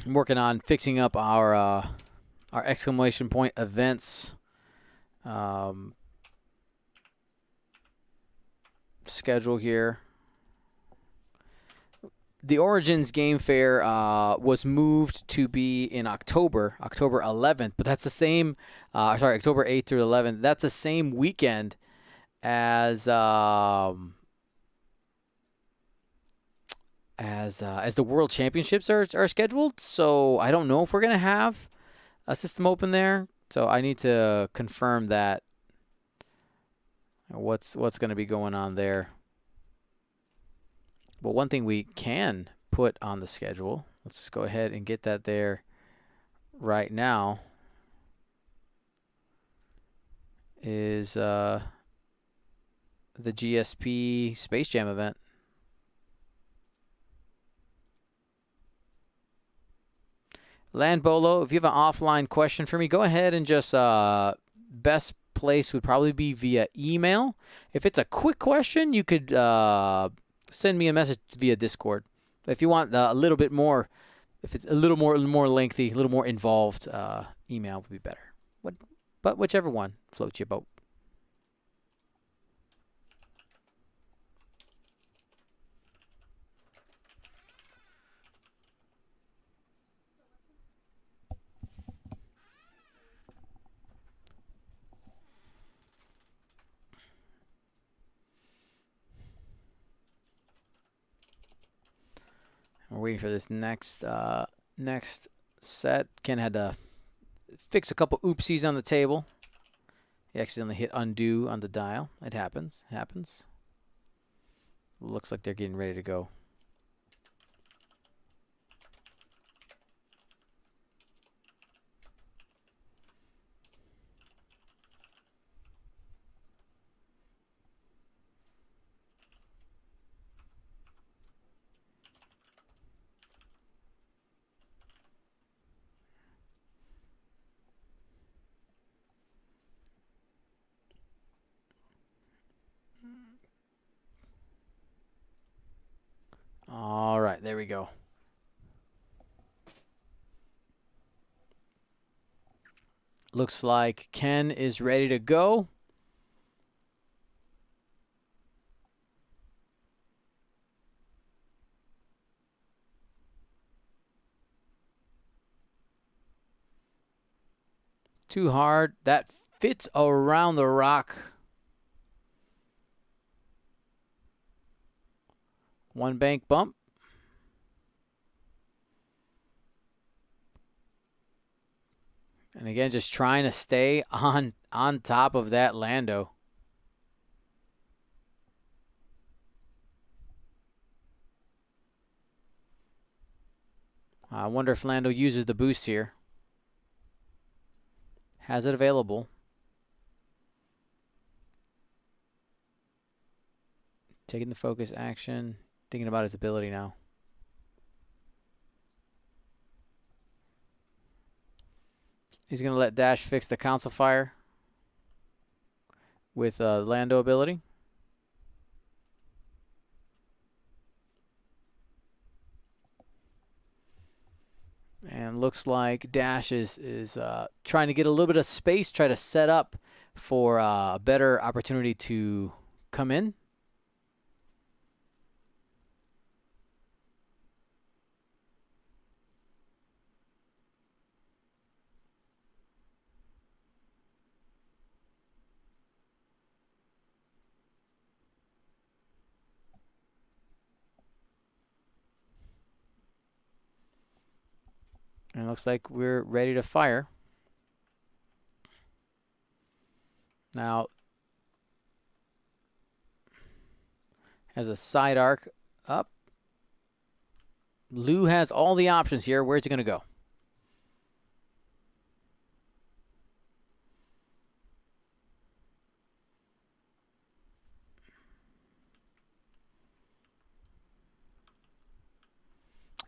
I'm working on fixing up our exclamation point events schedule here. The Origins Game Fair was moved to be in October 11th, but that's the same. October 8th through 11th. That's the same weekend as the World Championships are scheduled. So I don't know if we're gonna have a system open there. So I need to confirm that. What's going to be going on there? But one thing we can put on the schedule, let's just go ahead and get that there right now, is the GSP Space Jam event. Land Bolo, if you have an offline question for me, go ahead and just best place would probably be via email. If it's a quick question, you could send me a message via Discord. If you want a little bit more, if it's a little more lengthy, a little more involved, email would be better. But whichever one floats your boat. We're waiting for this next set. Ken had to fix a couple oopsies on the table. He accidentally hit undo on the dial. It happens. Looks like they're getting ready to go. right, there we go. Looks like Ken is ready to go. Too hard. That fits around the rock. One bank bump. And again, just trying to stay on top of that Lando. I wonder if Lando uses the boost here. Has it available. Taking the focus action. Thinking about his ability now. He's going to let Dash fix the Council Fire with Lando ability. And looks like Dash is trying to get a little bit of space, try to set up for a better opportunity to come in. And it looks like we're ready to fire. Now, has a side arc up. Lou has all the options here. Where's it going to go?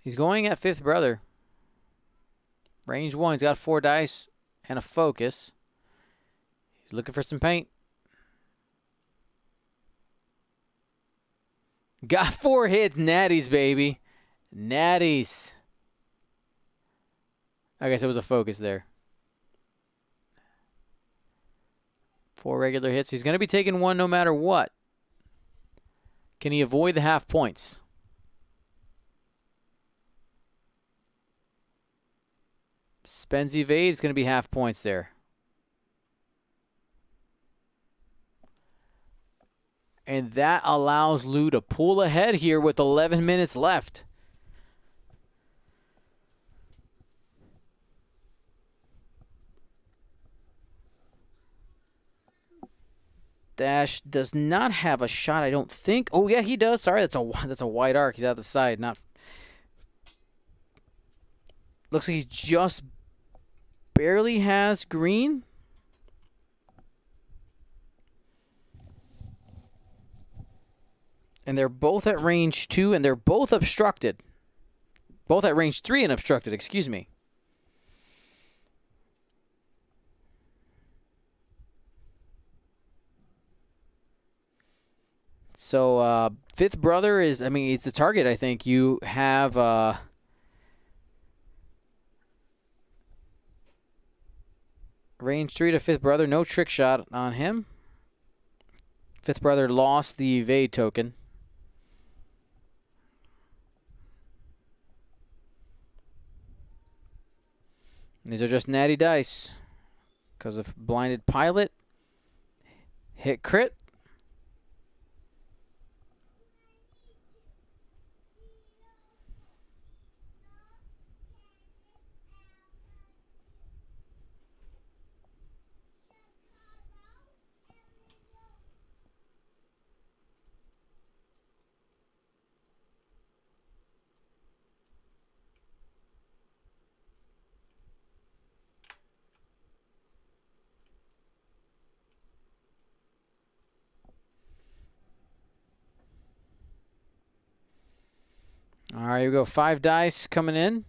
He's going at Fifth Brother. Range 1. He's got 4 dice and a focus. He's looking for some paint. Got 4 hits. Natties, baby. Natties. I guess it was a focus there. 4 regular hits. He's going to be taking 1 no matter what. Can he avoid the half points? Spends evade. It's going to be half points there. And that allows Lou to pull ahead here with 11 minutes left. Dash does not have a shot, I don't think. Oh, yeah, he does. Sorry, that's a wide arc. He's out the side. Not. Looks like he just barely has green. And they're both at range 2, and they're both obstructed. Both at range 3 and obstructed, excuse me. So, Fifth Brother is, I mean, it's the target, I think. You have range 3 to Fifth Brother. No trick shot on him. Fifth Brother lost the evade token. These are just natty dice because of blinded pilot. Hit crit. All right, here we go. 5 dice coming in.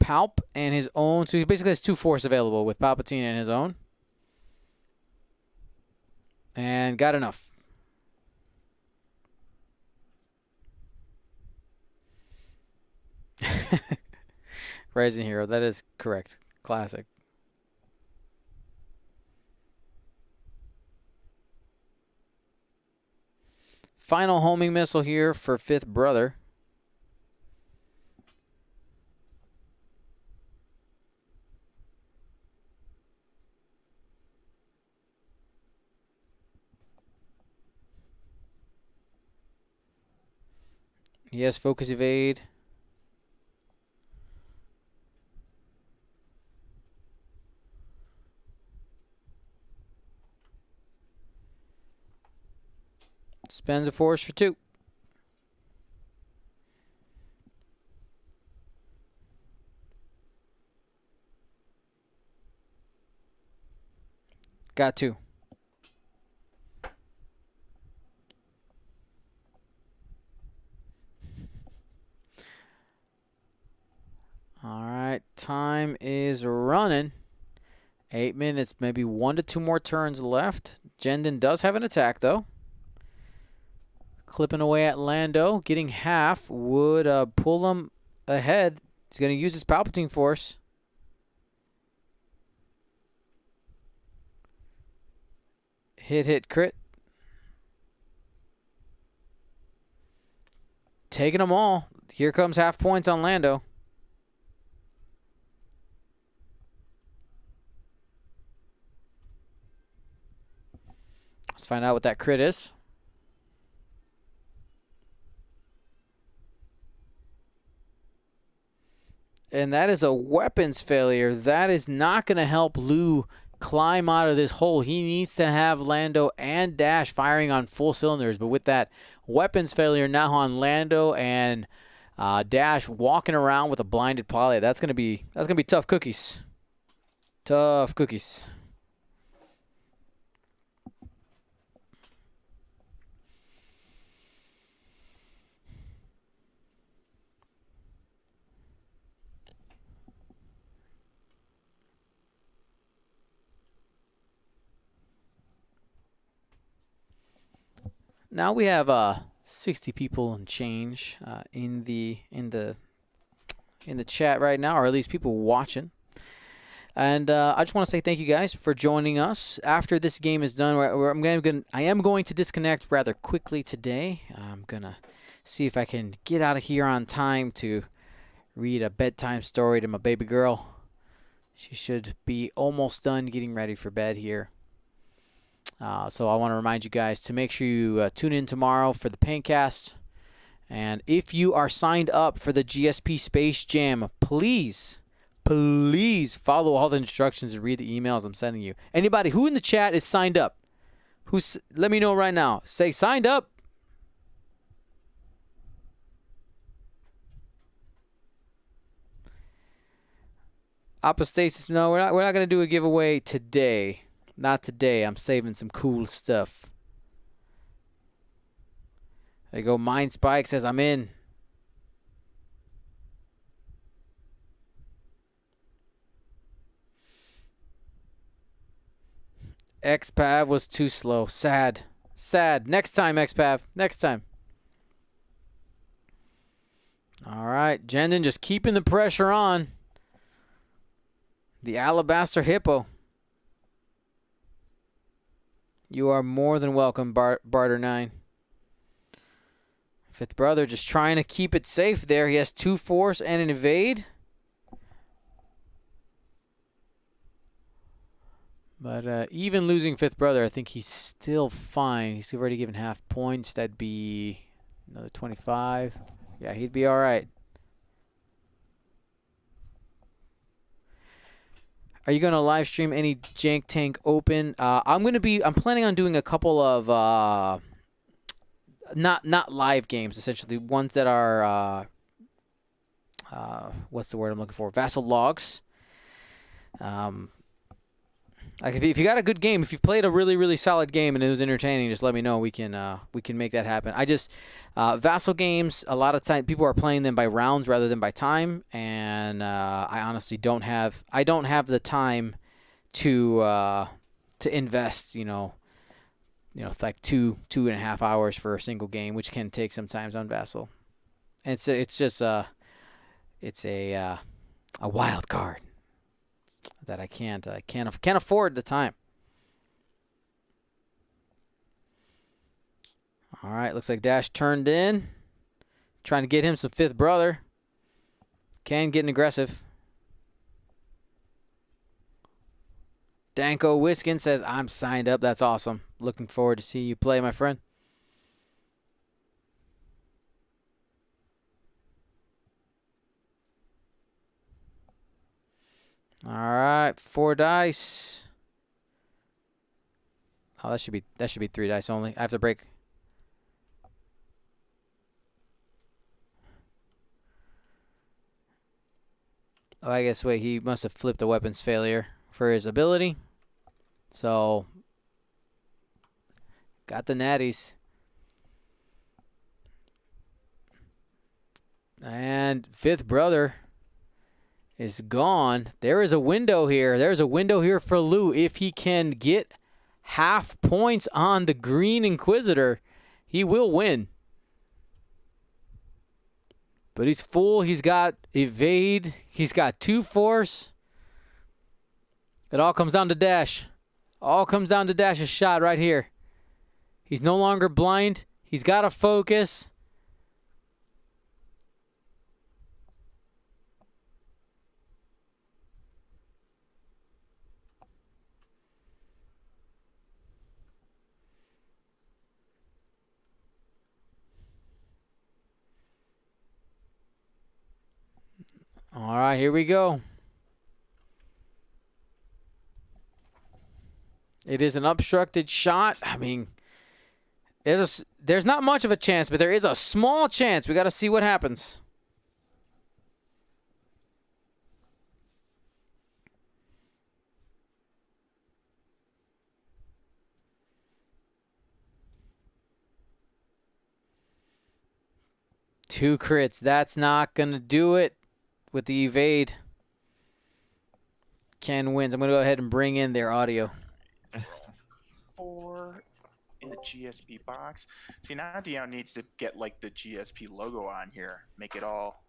Palp and his own. So he basically has 2 force available with Palpatine and his own. And got enough. Rising Hero. That is correct. Classic. Final homing missile here for Fifth Brother. Yes, focus evade. Spends a force for 2. Got 2. All right, time is running. 8 minutes, maybe 1 to 2 more turns left. Jendon does have an attack, though. Clipping away at Lando. Getting half would pull him ahead. He's going to use his Palpatine Force. Hit, crit. Taking them all. Here comes half points on Lando. Let's find out what that crit is. And that is a weapons failure. That is not going to help Lou climb out of this hole. He needs to have Lando and Dash firing on full cylinders. But with that weapons failure now on Lando and Dash walking around with a blinded pilot, that's gonna be tough cookies. Tough cookies. Now we have 60 people and change in the chat right now, or at least people watching. And I just want to say thank you guys for joining us. After this game is done, I am going to disconnect rather quickly today. I'm gonna see if I can get out of here on time to read a bedtime story to my baby girl. She should be almost done getting ready for bed here. So I want to remind you guys to make sure you tune in tomorrow for the Paintcast. And if you are signed up for the GSP Space Jam, please follow all the instructions and read the emails I'm sending you. Anybody who in the chat is signed up, let me know right now. Say signed up. Apostasis, no, we're not going to do a giveaway today. Not today. I'm saving some cool stuff. There you go. Mind Spike says I'm in. XPav was too slow. Sad. Next time, XPav. Next time. All right. Jendon just keeping the pressure on. The Alabaster Hippo. You are more than welcome, Barter9. Fifth Brother just trying to keep it safe there. He has 2 force and an evade. But even losing Fifth Brother, I think he's still fine. He's already given half points. That'd be another 25. Yeah, he'd be all right. Are you going to live stream any Jank Tank Open? I'm planning on doing a couple of not live games, essentially ones that are what's the word I'm looking for? Vassal logs. Like if you got a good game, if you've played a really solid game and it was entertaining, just let me know. We can make that happen. Vassal games, a lot of time people are playing them by rounds rather than by time, and I honestly don't have the time to invest like 2.5 hours for a single game, which can take sometimes on Vassal. It's just it's a wild card that I can't afford the time. All right, looks like Dash turned in, trying to get him some fifth brother. Ken getting aggressive. Danko Wiskin says, I'm signed up. That's awesome. Looking forward to see you play, my friend. All right, 4 dice. Oh, that should be 3 dice only. I have to break. Oh, I guess wait, he must have flipped a weapons failure for his ability. So got the natties. And fifth brother is gone. There is a window here. There's a window here for Lou. If he can get half points on the Green Inquisitor, he will win. But he's full. He's got evade. He's got 2 force. It all comes down to Dash. All comes down to Dash's shot right here. He's no longer blind. He's got to focus. All right, here we go. It is an obstructed shot. I mean, there's not much of a chance, but there is a small chance. We got to see what happens. Two crits. That's not going to do it with the evade. Ken wins. I'm going to go ahead and bring in their audio. 4 in the GSP box. See, now Dion needs to get like the GSP logo on here. Make it all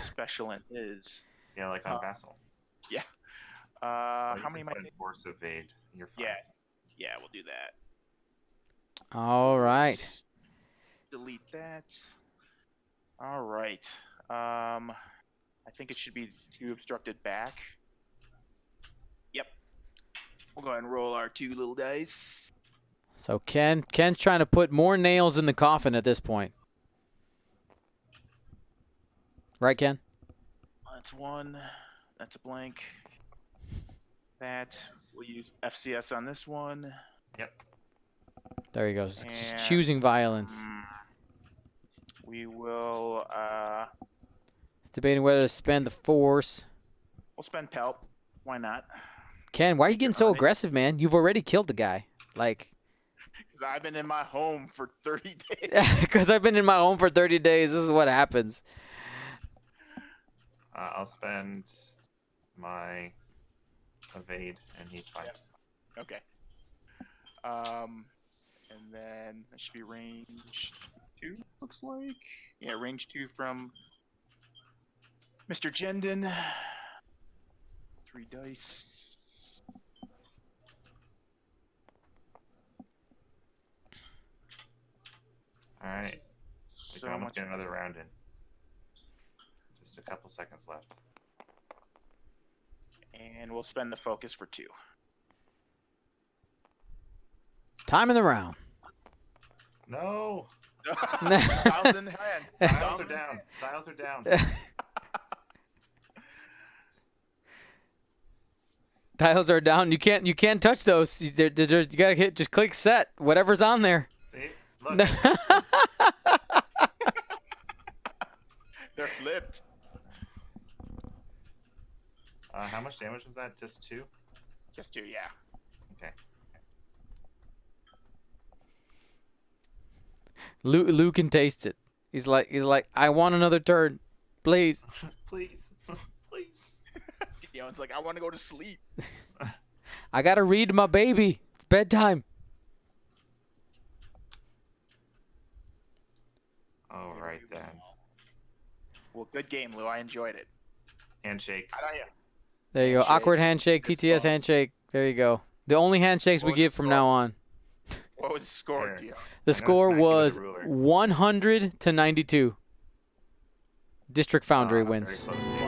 special and his. Yeah, like on Vassal. Yeah. Oh, how many am I? Force evade. You're fine. Yeah, we'll do that. All right. Delete that. All right. I think it should be 2 obstructed back. Yep. We'll go ahead and roll our 2 little dice. So Ken's trying to put more nails in the coffin at this point. Right, Ken? That's 1. That's a blank. That. We'll use FCS on this one. Yep. There he goes. And, Just choosing violence. We will. He's debating whether to spend the force. We'll spend pelt. Why not? Ken, why are you getting so aggressive, man? You've already killed the guy. Like. Because I've been in my home for 30 days. Because I've been in my home for 30 days. This is what happens. I'll spend my evade, and he's fine. Yep. Okay. And then that should be range 2, looks like. Yeah, range 2 from Mr. Jendon. 3 dice. All right. We can almost get another round in. Just a couple seconds left. And we'll spend the focus for 2. Time in the round. No. Dials in hand. Dials are down. Dials are down. Dials are down. You can't touch those. You gotta hit. Just click set. Whatever's on there. See? Look. They're flipped. How much damage was that? Just 2? Just 2, yeah. Okay. Lou can taste it. He's like, I want another turn, please. Please. Please. Dion's like, I want to go to sleep. I gotta read my baby. It's bedtime. All right then. Well, good game, Lou. I enjoyed it. Handshake. How about you? There you go. Handshake. Awkward handshake, Good TTS stuff. handshake. There you go. The only handshakes we What was give the from score? now on. What was the score, There. Gio? The gonna score smack you with was a ruler. 100 to 92. District Foundry Very wins. close to you.